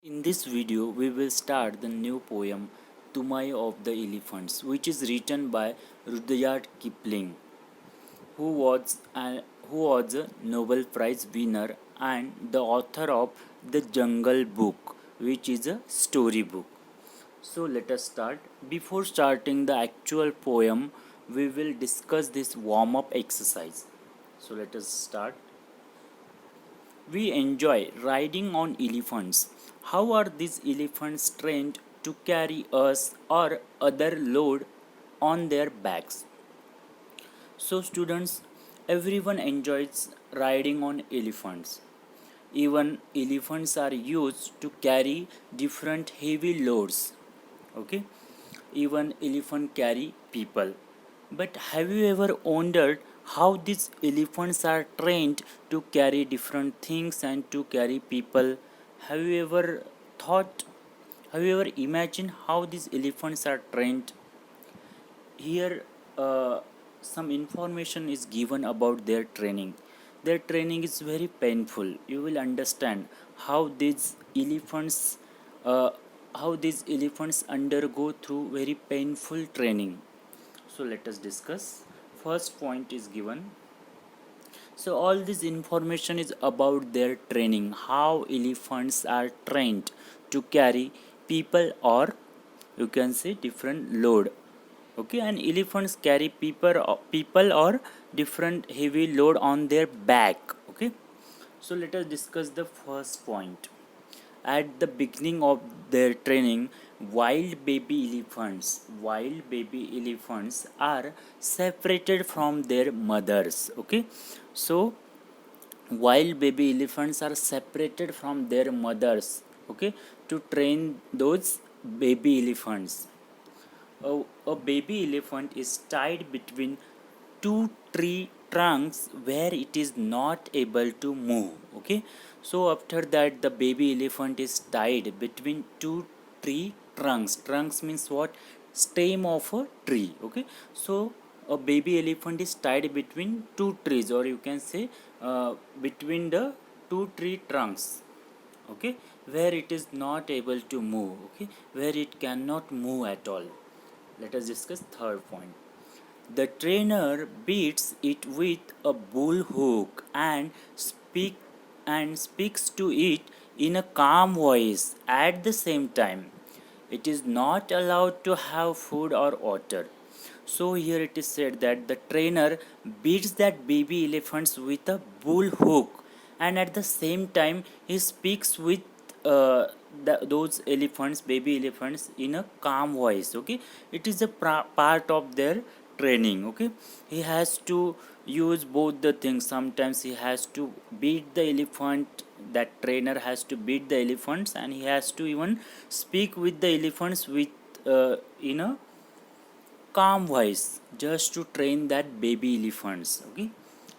In this video, we will start the new poem Tumai of the Elephants, which is written by Rudyard Kipling, who was a Nobel Prize winner and the author of The Jungle Book, which is a storybook. So let us start. Before starting the actual poem, we will discuss this warm-up exercise. So let us start. We enjoy riding on elephants. How are these elephants trained to carry us or other load on their backs? So, students, everyone enjoys riding on elephants. Even elephants are used to carry different heavy loads. Okay, even elephant carry people. But have you ever wondered how these elephants are trained to carry different things and to carry people? Have you ever thought, have you ever imagined how these elephants are trained? Here, some information is given about their training. Their training is very painful. You will understand how these elephants, uh, undergo through very painful training. So let us discuss. First point is given. So all this information is about their training, how elephants are trained to carry people or you can say different load. Okay, and elephants carry people or different heavy load on their back. Okay, so let us discuss the first point. At the beginning of their training, wild baby elephants are separated from their mothers. Okay, so wild baby elephants are separated from their mothers. Okay, to train those baby elephants. A baby elephant is tied between two tree trunks where it is not able to move. Okay, so after that the baby elephant is tied between two tree trunks means what? Stem of a tree. Okay, so a baby elephant is tied between two trees, or you can say between the two tree trunks. Okay, where it is not able to move. Okay, where it cannot move at all. Let us discuss third point. The trainer beats it with a bull hook and speaks to it in a calm voice. At the same time, it is not allowed to have food or water. So here it is said that the trainer beats that baby elephants with a bull hook, and at the same time he speaks with uh, those elephants, baby elephants, in a calm voice. Okay, it is a part of their training. Okay, he has to use both the things. Sometimes he has to beat the elephant. That trainer has to beat the elephants, and he has to even speak with the elephants with in a calm voice just to train that baby elephants. Okay,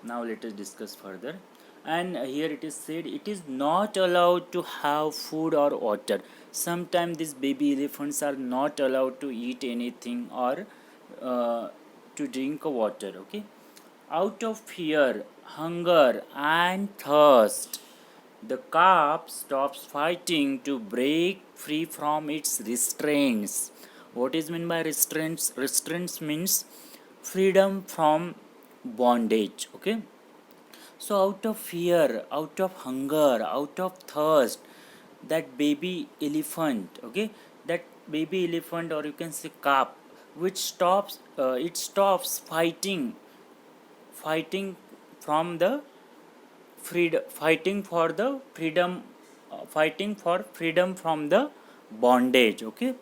now let us discuss further. And here it is said it is not allowed to have food or water. Sometimes these baby elephants are not allowed to eat anything or to drink water. Okay, out of fear, hunger and thirst, the calf stops fighting to break free from its restraints. What is meant by restraints? Restraints means freedom from bondage. Okay. So out of fear, out of hunger, out of thirst, that baby elephant, okay, that baby elephant, or you can say calf, which stops fighting from the freedom, fighting for freedom from the bondage. Okay,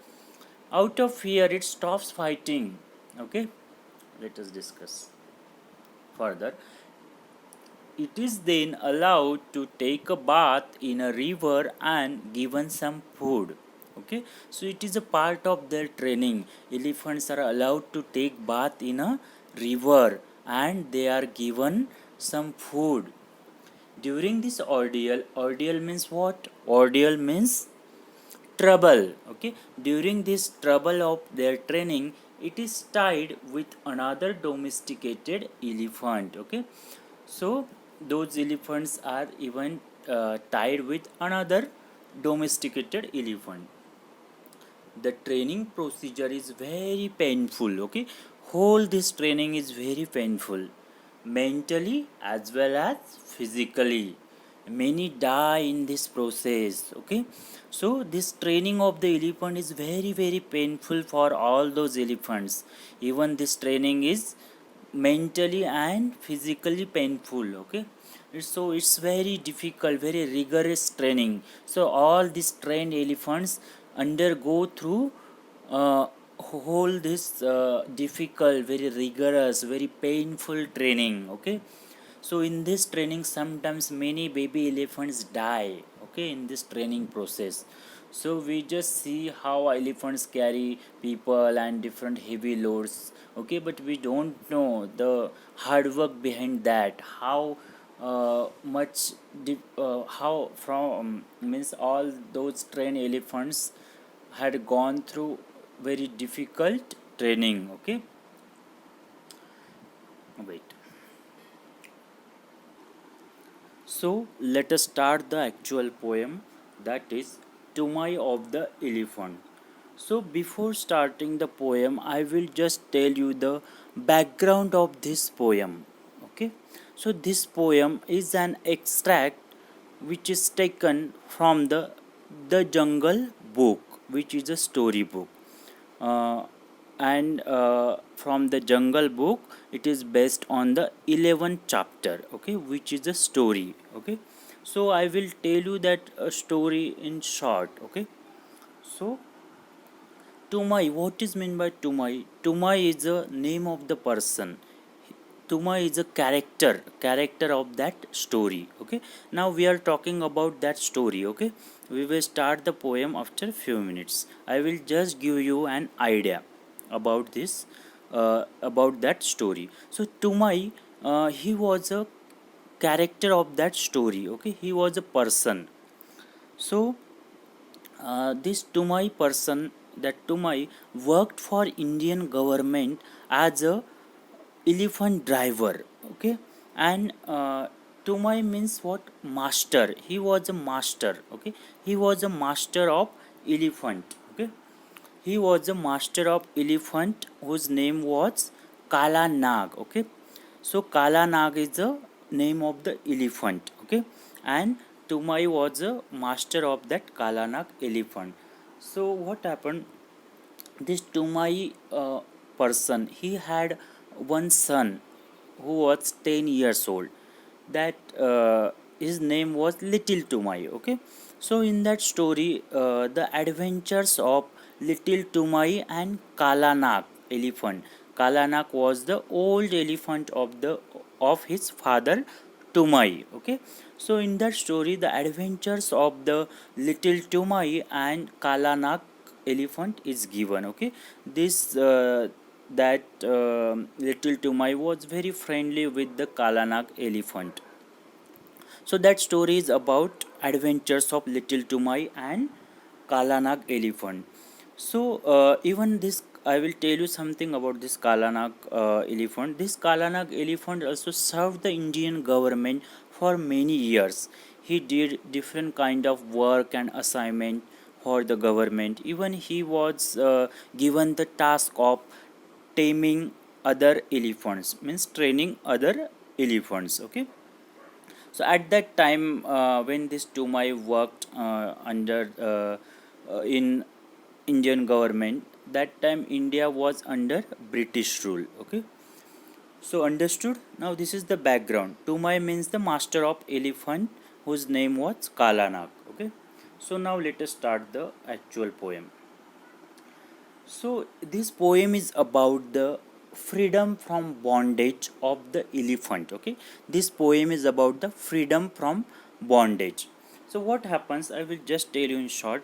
out of fear it stops fighting. Okay, let us discuss further. It is then allowed to take a bath in a river and given some food. Okay, so it is a part of their training. Elephants are allowed to take bath in a river and they are given some food. During this ordeal means what? Ordeal means trouble. Okay, during this trouble of their training, it is tied with another domesticated elephant. Okay, so those elephants are even tied with another domesticated elephant. The training procedure is very painful. Okay, whole this training is very painful, mentally as well as physically. Many die in this process. Okay, so this training of the elephant is very very painful for all those elephants. Even this training is mentally and physically painful. Okay, it's very difficult, very rigorous training. So all these trained elephants undergo through whole this difficult, very rigorous, very painful training. Okay, so in this training sometimes many baby elephants die. Okay, in this training process. So we just see how elephants carry people and different heavy loads. Okay, but we don't know the hard work behind that. How how from means all those trained elephants had gone through very difficult training. Okay, wait. So let us start the actual poem, that is Tumai of the Elephant. So before starting the poem, I will just tell you the background of this poem. Okay. So this poem is an extract which is taken from the Jungle Book, which is a story book. Uh, and from the Jungle Book, it is based on the 11th chapter. Okay, which is a story. Okay, so I will tell you that story in short. Okay, so Tumai, what is meant by Tumai? Tumai is a name of the person. Tumai is a character of that story. Okay. Now we are talking about that story. Okay. We will start the poem after few minutes. I will just give you an idea about this, about that story. So Tumai, he was a character of that story. Okay. He was a person. So this Tumai person, that Tumai worked for Indian government as a elephant driver. Okay, and Tumai means what? Master. He was a master. Okay, he was a master of elephant. Okay, he was a master of elephant whose name was Kala Nag. Okay, so Kala Nag is the name of the elephant. Okay, and Tumai was a master of that Kala Nag elephant. So what happened? This Tumai person, he had one son who was 10 years old. That his name was Little Tumai. Okay, so in that story, the adventures of Little Tumai and Kalanak elephant. Kalanak was the old elephant of his father Tumai. Okay, so in that story, the adventures of the Little Tumai and Kalanak elephant is given. Okay, this that Little Tumai was very friendly with the Kalanak elephant. So that story is about adventures of Little Tumai and Kalanak elephant. So even this, I will tell you something about this Kalanak elephant. This Kalanak elephant also served the Indian government for many years. He did different kind of work and assignment for the government. Even he was given the task of taming other elephants, means training other elephants. Okay, so at that time, when this Tumai worked under in Indian government, that time India was under British rule. Okay, so understood. Now this is the background. Tumai means the master of elephant, whose name was Kalanak. Okay, so now let us start the actual poem. So this poem is about the freedom from bondage of the elephant. Okay, this poem is about the freedom from bondage. So what happens? I will just tell you in short.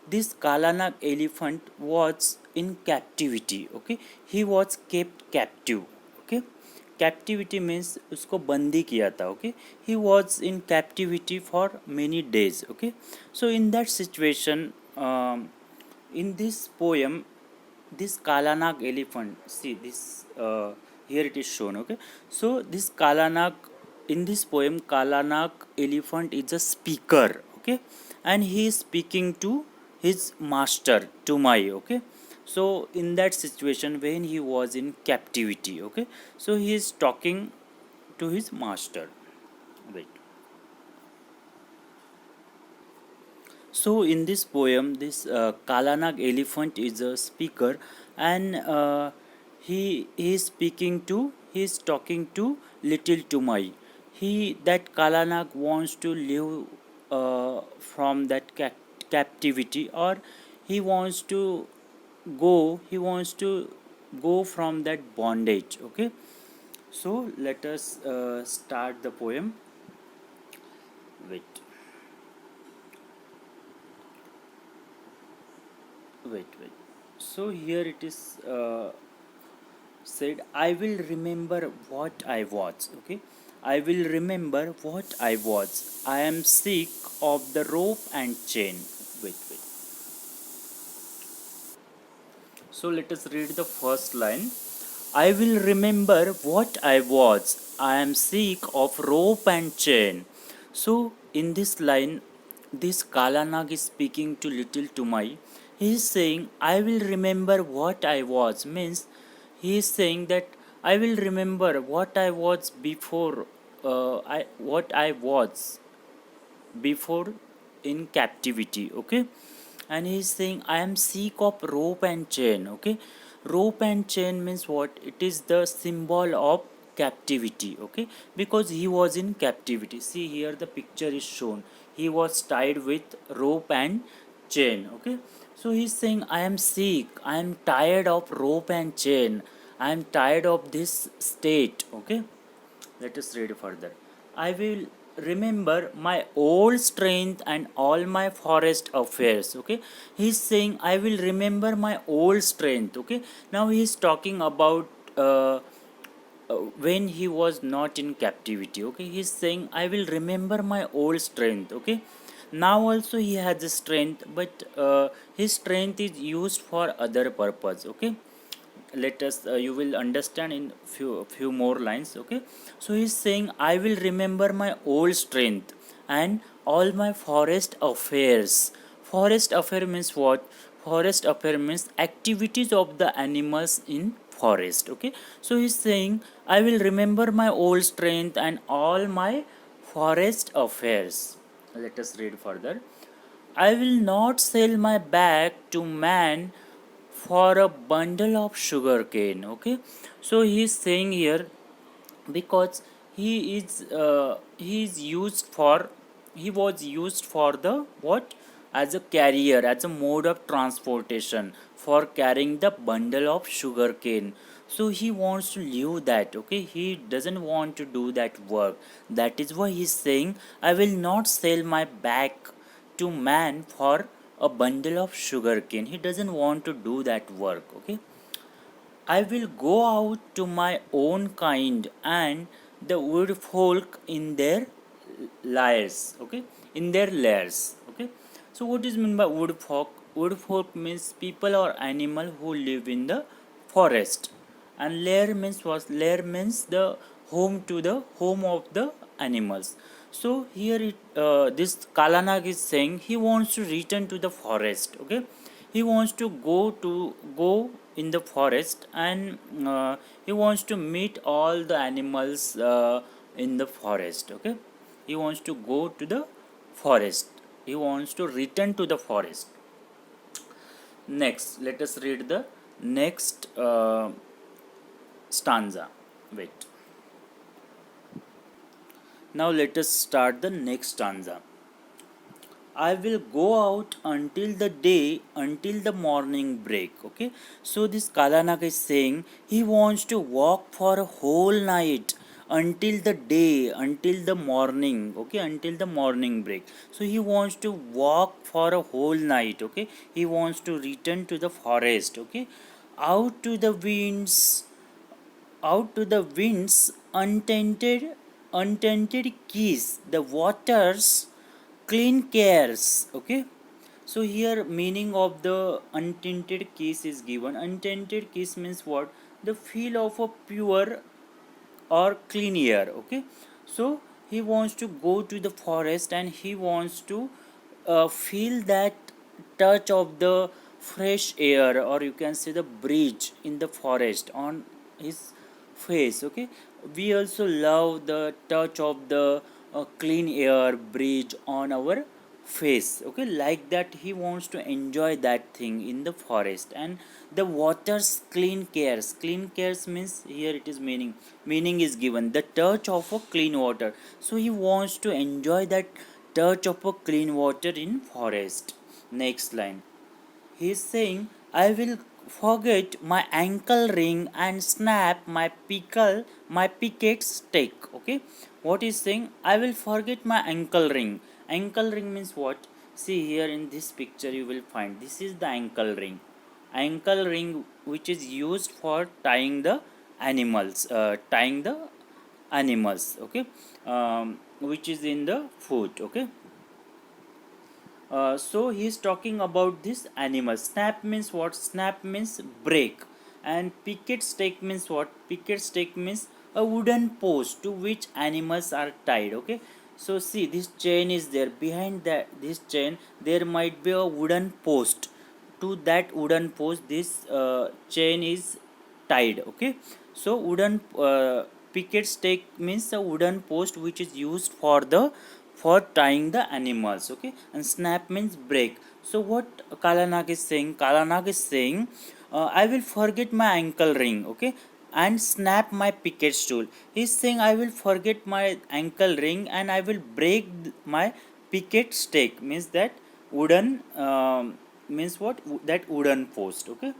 This Kalanak elephant was in captivity. Okay, he was kept captive. Okay, captivity means उसको बंदी किया था. Okay, he was in captivity for many days. Okay, so in that situation. In this poem, this Kalanak elephant, see this, here it is shown. Okay, so this Kalanak, in this poem, Kalanak elephant is a speaker. Okay, and he is speaking to his master Tumai. Okay, so in that situation when he was in captivity, okay, so he is talking to his master. Wait. So in this poem, this Kalanag elephant is a speaker, and he is speaking to, he is talking to little Tumai. He, that Kalanag wants to live from that captivity, or he wants to he wants to go from that bondage. Okay, so let us start the poem. Wait, wait. So here it is. Said, I will remember what I was. Okay, I will remember what I was. I am sick of the rope and chain. Wait. So let us read the first line. I will remember what I was. I am sick of rope and chain. So in this line, this Kalanag is speaking to little Tumai. He is saying, I will remember what I was, means he is saying that I will remember what I was before, what I was before in captivity. Okay, and he is saying I am sick of rope and chain. Okay, rope and chain means what? It is the symbol of captivity. Okay, because he was in captivity. See here the picture is shown, he was tied with rope and chain. Okay, so he's saying I am sick, I am tired of rope and chain, I am tired of this state. Okay, let us read further. I will remember my old strength and all my forest affairs. Okay, he's saying I will remember my old strength. Okay, now he is talking about when he was not in captivity. Okay, he's saying I will remember my old strength. Okay, now also he has a strength, but his strength is used for other purpose. Okay, let us you will understand in few more lines. Okay, so he's saying I will remember my old strength and all my forest affairs. Forest affair means what? Forest affair means activities of the animals in forest. Okay, so he's saying I will remember my old strength and all my forest affairs. Let us read further. I will not sell my bag to man for a bundle of sugar cane. Okay, so he is saying here, because he is used for, he was used for the what? As a carrier, as a mode of transportation for carrying the bundle of sugar cane. So he wants to leave that. Okay, he doesn't want to do that work. That is why he's saying I will not sell my back to man for a bundle of sugar cane. He doesn't want to do that work. Okay, I will go out to my own kind and the wood folk in their lairs. Okay, in their lairs. Okay, so what is meant by wood folk? Wood folk means people or animal who live in the forest, and lair means what? Lair means the home, to the home of the animals. So here this Kalanag is saying he wants to return to the forest. Okay, he wants to go in the forest, and he wants to meet all the animals in the forest. Okay, he wants to go to the forest, he wants to return to the forest. Next, let us read the next stanza. Wait, now let us start the next stanza. I will go out until the day, until the morning break. Okay, so this Kalanaka is saying he wants to walk for a whole night until the day, until the morning. Okay, until the morning break. So he wants to walk for a whole night. Okay, he wants to return to the forest. Okay, out to the winds, out to the winds, untainted, untainted keys, the waters, clean cares. Okay, so here meaning of the untainted kiss is given. Untainted kiss means what? The feel of a pure or clean air. Okay, so he wants to go to the forest and he wants to feel that touch of the fresh air, or you can say the breeze in the forest on his face. Okay, we also love the touch of the clean air breeze on our face. Okay, like that he wants to enjoy that thing in the forest. And the water's clean cares means here it is meaning is given the touch of a clean water. So he wants to enjoy that touch of a clean water in forest. Next line, he is saying, I will forget my ankle ring and snap my picket stake. Okay, what is saying? I will forget my ankle ring. Ankle ring means what? See here in this picture, you will find this is the ankle ring. Ankle ring, which is used for tying the animals. Okay, which is in the foot. Okay, so he is talking about this animal. Snap means what? Snap means break. And picket stake means what? Picket stake means a wooden post to which animals are tied. Okay, so see, this chain is there. Behind that this chain there might be a wooden post. To that wooden post this chain is tied. Okay, so wooden picket stake means a wooden post which is used for tying the animals. Okay, and snap means break. So what Kalanag is saying? Kalanag is saying, I will forget my ankle ring. Okay, and snap my picket stool. He's saying I will forget my ankle ring and I will break my picket stake. Means that wooden means what? That wooden post. Okay,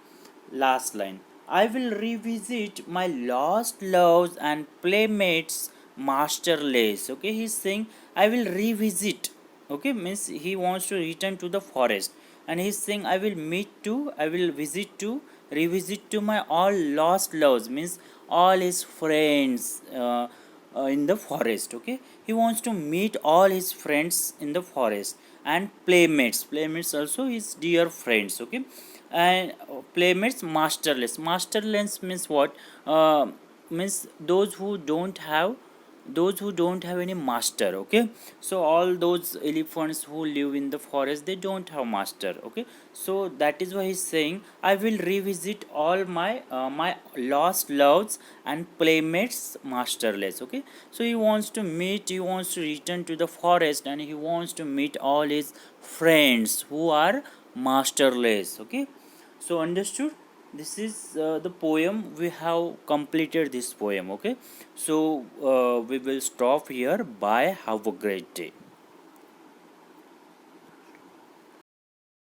last line, I will revisit my lost loves and playmates masterless. Okay, he's saying I will revisit. Okay, means he wants to return to the forest, and he's saying I will visit to revisit to my all lost loves, means all his friends in the forest. Okay, he wants to meet all his friends in the forest, and playmates also his dear friends. Okay, and playmates masterless means what? Means those who don't have any master. Okay, so all those elephants who live in the forest, they don't have master. Okay, so that is why he's saying I will revisit all my lost loves and playmates masterless. Okay, so he wants to return to the forest, and he wants to meet all his friends who are masterless. Okay, so understood? This is the poem. We have completed this poem. Okay, so we will stop here. Bye, have a great day.